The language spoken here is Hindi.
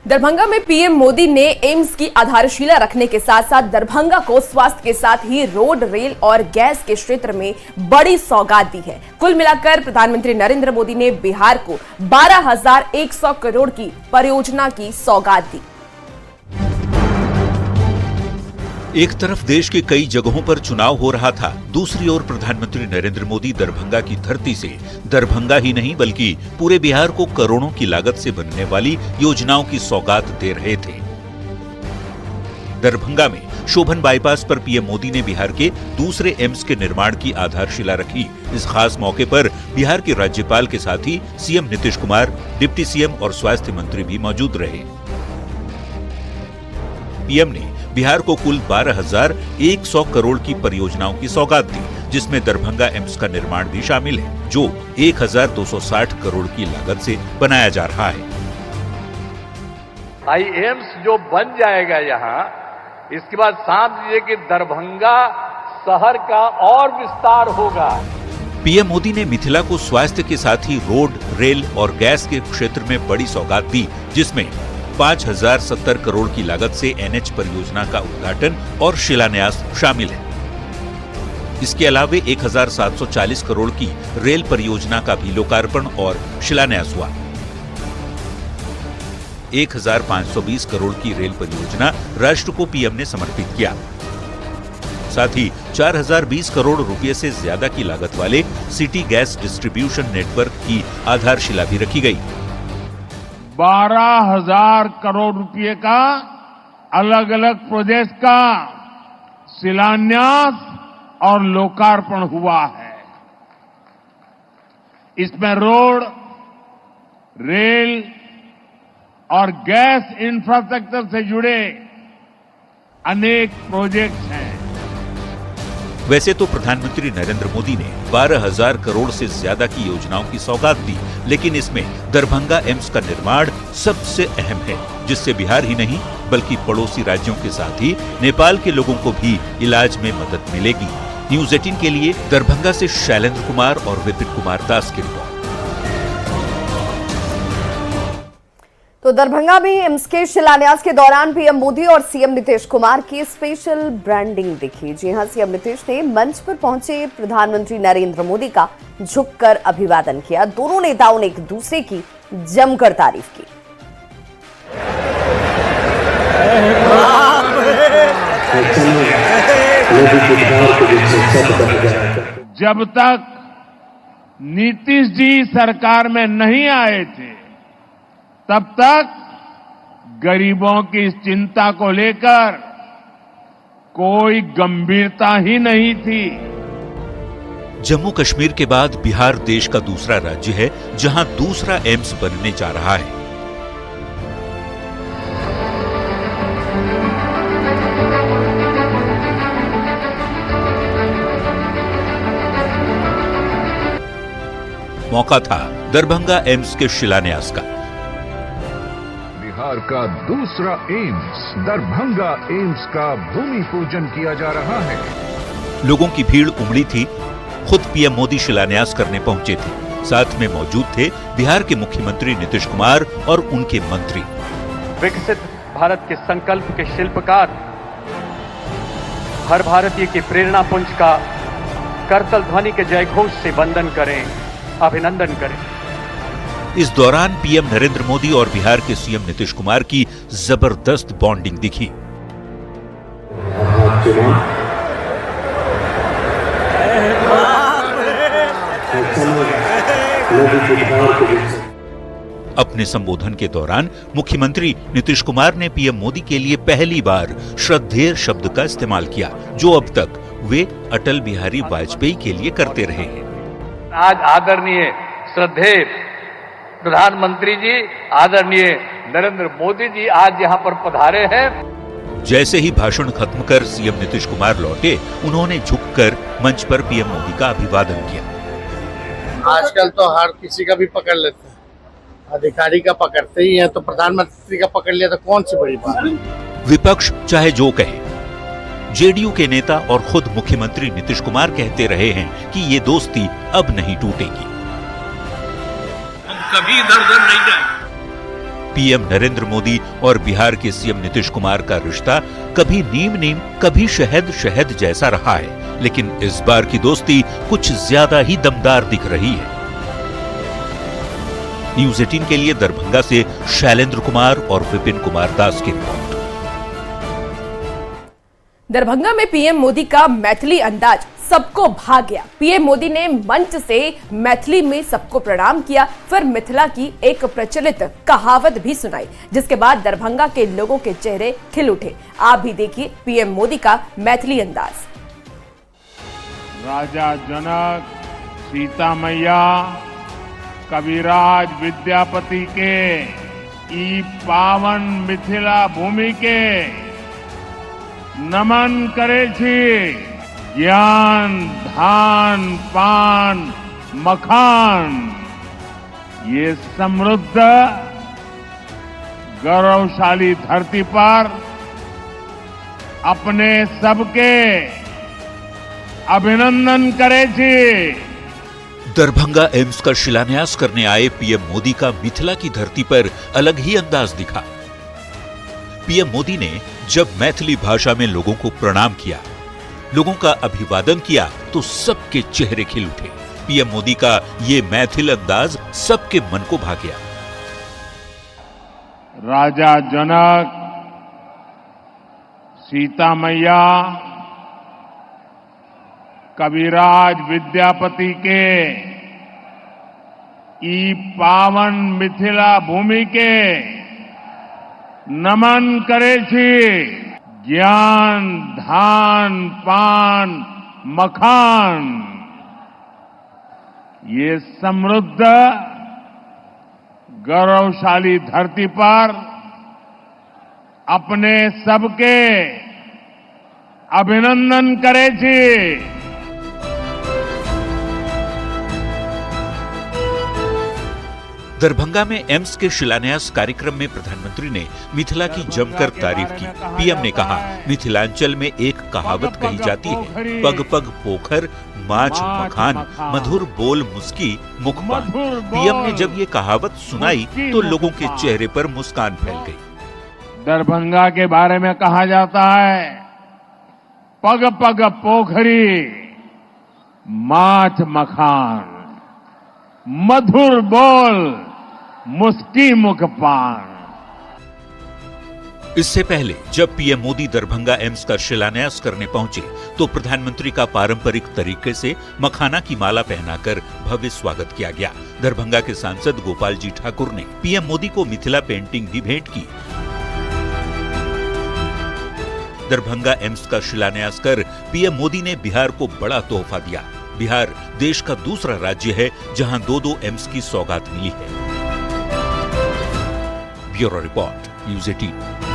दरभंगा में पीएम मोदी ने एम्स की आधारशिला रखने के साथ साथ दरभंगा को स्वास्थ्य के साथ ही रोड, रेल और गैस के क्षेत्र में बड़ी सौगात दी है। कुल मिलाकर प्रधानमंत्री नरेंद्र मोदी ने बिहार को 12,100 करोड़ की परियोजना की सौगात दी। एक तरफ देश के कई जगहों पर चुनाव हो रहा था, दूसरी ओर प्रधानमंत्री नरेंद्र मोदी दरभंगा की धरती से दरभंगा ही नहीं बल्कि पूरे बिहार को करोड़ों की लागत से बनने वाली योजनाओं की सौगात दे रहे थे। दरभंगा में शोभन बाईपास पर पीएम मोदी ने बिहार के दूसरे एम्स के निर्माण की आधारशिला रखी। इस खास मौके पर बिहार के राज्यपाल के साथ ही CM Nitish Kumar, deputy CM और स्वास्थ्य मंत्री भी मौजूद रहे। पीएम ने बिहार को कुल 12,100 करोड़ की परियोजनाओं की सौगात दी, जिसमें दरभंगा एम्स का निर्माण भी शामिल है, जो 1,260 करोड़ की लागत से बनाया जा रहा है। एम्स जो बन जाएगा यहाँ, इसके बाद समझ लीजिए कि दरभंगा शहर का और विस्तार होगा। पीएम मोदी ने मिथिला को स्वास्थ्य के साथ ही रोड, रेल और गैस के क्षेत्र में बड़ी सौगात दी, जिसमें 5,070 करोड़ की लागत से एनएच परियोजना का उद्घाटन और शिलान्यास शामिल है। इसके अलावे 1,740 करोड़ की रेल परियोजना का भी लोकार्पण और शिलान्यास हुआ। 1,520 करोड़ की रेल परियोजना राष्ट्र को पीएम ने समर्पित किया। साथ ही 4,020 करोड़ रुपए से ज्यादा की लागत वाले सिटी गैस डिस्ट्रीब्यूशन नेटवर्क की आधारशिला भी रखी गई। 12,000 करोड़ रुपए का अलग अलग प्रोजेक्ट का शिलान्यास और लोकार्पण हुआ है। इसमें रोड, रेल और गैस इंफ्रास्ट्रक्चर से जुड़े अनेक प्रोजेक्ट हैं। वैसे तो प्रधानमंत्री नरेंद्र मोदी ने 12,000 करोड़ से ज्यादा की योजनाओं की सौगात दी, लेकिन इसमें दरभंगा एम्स का निर्माण सबसे अहम है, जिससे बिहार ही नहीं बल्कि पड़ोसी राज्यों के साथ ही नेपाल के लोगों को भी इलाज में मदद मिलेगी। न्यूज़ 18 के लिए दरभंगा से शैलेंद्र कुमार और विपिन कुमार दास की रिपोर्ट। तो दरभंगा में एम्स के शिलान्यास के दौरान पीएम मोदी और सीएम नीतीश कुमार की स्पेशल ब्रांडिंग दिखी। जी हां, सीएम नीतीश ने मंच पर पहुंचे प्रधानमंत्री नरेंद्र मोदी का झुककर अभिवादन किया। दोनों नेताओं ने एक दूसरे की जमकर तारीफ की। जब तक नीतीश जी सरकार में नहीं आए थे, तब तक गरीबों की इस चिंता को लेकर कोई गंभीरता ही नहीं थी। जम्मू कश्मीर के बाद बिहार देश का दूसरा राज्य है जहां दूसरा एम्स बनने जा रहा है। मौका था दरभंगा एम्स के शिलान्यास का। बिहार का दूसरा एम्स दरभंगा एम्स का भूमि पूजन किया जा रहा है। लोगों की भीड़ उमड़ी थी। खुद पीएम मोदी शिलान्यास करने पहुंचे थे। साथ में मौजूद थे बिहार के मुख्यमंत्री नीतीश कुमार और उनके मंत्री। विकसित भारत के संकल्प के शिल्पकार, हर भारतीय की प्रेरणा पुंज का करतल ध्वनि के जयघोष से वंदन करें, अभिनंदन करें। इस दौरान पीएम नरेंद्र मोदी और बिहार के सीएम नीतीश कुमार की जबरदस्त बॉन्डिंग दिखी। अपने संबोधन के दौरान मुख्यमंत्री नीतीश कुमार ने पीएम मोदी के लिए पहली बार श्रद्धेय शब्द का इस्तेमाल किया, जो अब तक वे अटल बिहारी वाजपेयी के लिए करते रहे हैं। आज आदरणीय श्रद्धेय प्रधानमंत्री जी, आदरणीय नरेंद्र मोदी जी आज यहाँ पर पधारे हैं। जैसे ही भाषण खत्म कर सीएम नीतीश कुमार लौटे, उन्होंने झुककर मंच पर पीएम मोदी का अभिवादन किया। आजकल तो हर किसी का भी पकड़ लेते हैं, अधिकारी का पकड़ते ही हैं, तो प्रधानमंत्री का पकड़ लिया तो कौन सी बड़ी बात है। विपक्ष चाहे जो कहे, जेडीयू के नेता और खुद मुख्यमंत्री नीतीश कुमार कहते रहे हैं कि ये दोस्ती अब नहीं टूटेगी। कभी इधर उधर नहीं जाएंगे। पीएम नरेंद्र मोदी और बिहार के सीएम नीतीश कुमार का रिश्ता कभी नीम नीम कभी शहद शहद जैसा रहा है, लेकिन इस बार की दोस्ती कुछ ज्यादा ही दमदार दिख रही है। न्यूज 18 के लिए दरभंगा से शैलेंद्र कुमार और विपिन कुमार दास की रिपोर्ट। दरभंगा में पीएम मोदी का मैथिली अंदाज सबको भा गया। पीएम मोदी ने मंच से मैथिली में सबको प्रणाम किया, फिर मिथिला की एक प्रचलित कहावत भी सुनाई, जिसके बाद दरभंगा के लोगों के चेहरे खिल उठे। आप भी देखिए पीएम मोदी का मैथिली अंदाज। राजा जनक, सीता मैया, कविराज विद्यापति के ई पावन मिथिला भूमि के नमन करे छी। ज्ञान, धान, पान, मखान, ये समृद्ध गौरवशाली धरती पर अपने सबके अभिनंदन करे छी। दरभंगा एम्स का शिलान्यास करने आए पीएम मोदी का मिथिला की धरती पर अलग ही अंदाज दिखा। पीएम मोदी ने जब मैथिली भाषा में लोगों को प्रणाम किया, लोगों का अभिवादन किया, तो सबके चेहरे खिल उठे। पीएम मोदी का ये मैथिल अंदाज सबके मन को भा गया। राजा जनक, सीता मैया, कविराज विद्यापति के ई पावन मिथिला भूमि के नमन करे छी। ज्ञान, धान, पान, मखान, ये समृद्ध गौरवशाली धरती पर अपने सबके अभिनंदन करे छी। दरभंगा में एम्स के शिलान्यास कार्यक्रम में प्रधानमंत्री ने मिथिला की जमकर तारीफ की। पीएम ने कहा, मिथिलांचल में एक कहावत कही जाती है, पग पग पोखर माछ मखान, मधुर बोल मुस्की मुखपान। पीएम ने जब ये कहावत सुनाई तो लोगों के चेहरे पर मुस्कान फैल गई। दरभंगा के बारे में कहा जाता है, पग पग पोखरी माछ मखान, मधुर बोल मुस्की मुखपान। इससे पहले जब पीएम मोदी दरभंगा एम्स का शिलान्यास करने पहुंचे तो प्रधानमंत्री का पारंपरिक तरीके से मखाना की माला पहनाकर भव्य स्वागत किया गया। दरभंगा के सांसद गोपाल जी ठाकुर ने पीएम मोदी को मिथिला पेंटिंग भी भेंट की। दरभंगा एम्स का शिलान्यास कर पीएम मोदी ने बिहार को बड़ा तोहफा दिया। बिहार देश का दूसरा राज्य है जहां 2-2 एम्स की सौगात मिली है। Bureau report, news 18।